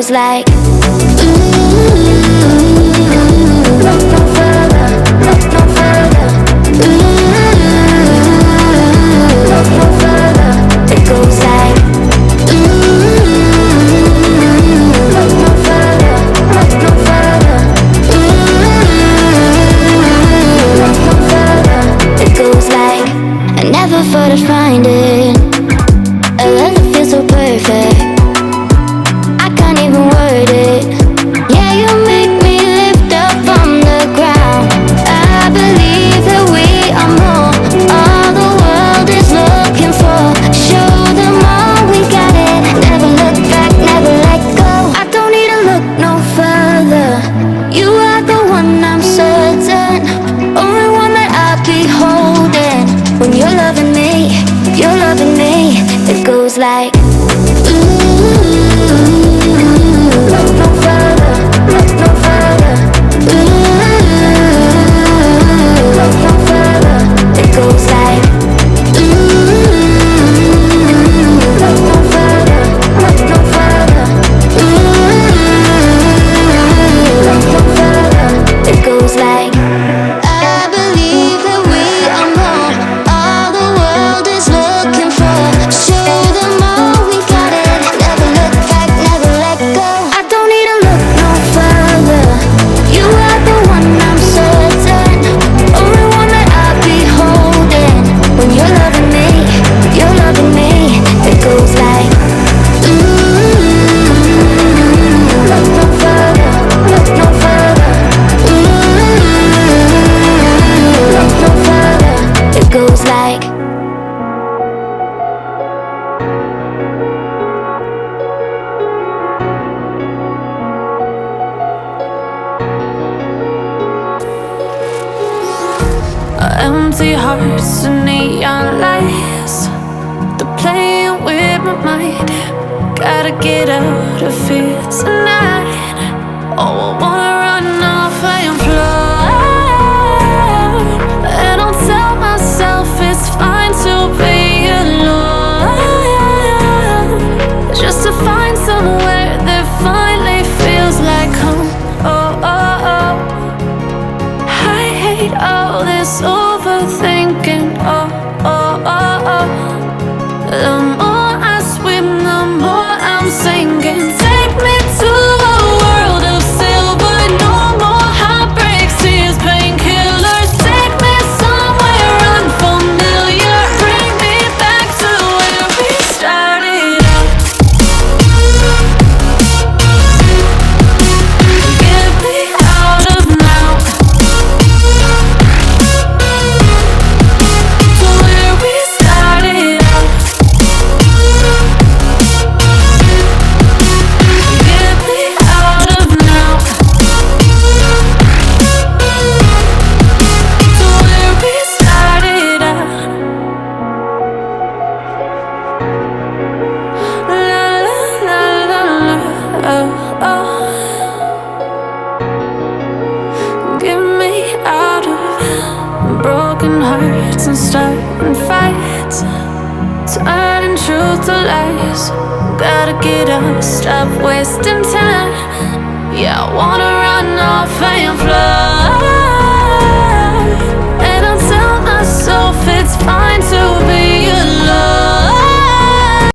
goes like, ooh, look no further, look no further. Ooh, look no further. It goes like, ooh, look no further, look no further. Ooh, look no further. It goes like, I never thought I'd find it, a love that feels so perfect. I can't even word it. Yeah, you make me lift up from the ground. I believe that we are more, all the world is looking for. Show them all we got it. Never look back, never let go. I don't need to look no further. You are the one, I'm certain. Only one that I'll be holding. When you're loving me, you're loving me. It goes like, ooh, look no further, look no further. Ooh, look no further. It goes like, ooh, look no further, look no further. Ooh, look no further. It goes like, I believe that we are more, all the world is looking for. Show them all we got it. Never look back, never let go. I don't need to look no further. You are the one, I'm certain. Only one that I'll be holding. When you're loving me, you're loving me. It goes like, ooh, look no further, look no further. Ooh, look no further. It goes like, empty hearts and neon lights, they're playing with my mind. Gotta get out of here tonight. Oh, I wanna run off and fly. And I'll tell myself it's fine to be alone, just to find somewhere that finally feels like home. Oh, oh, oh. I hate all this overthinking. Oh, oh, oh, oh. The more I swim, the more I'm sinking. Take me to a world of silver. No more heartbreaks, tears, painkillers. Take me somewhere unfamiliar. Bring me back to where we started out. Get me out of now, to where we started out. Get me out of now, to where we started out. La la la la la, oh, oh. Get me out of broken hearts and starting fights, turning truth to lies. Gotta get up, stop wasting time. Yeah, I wanna run off and fly.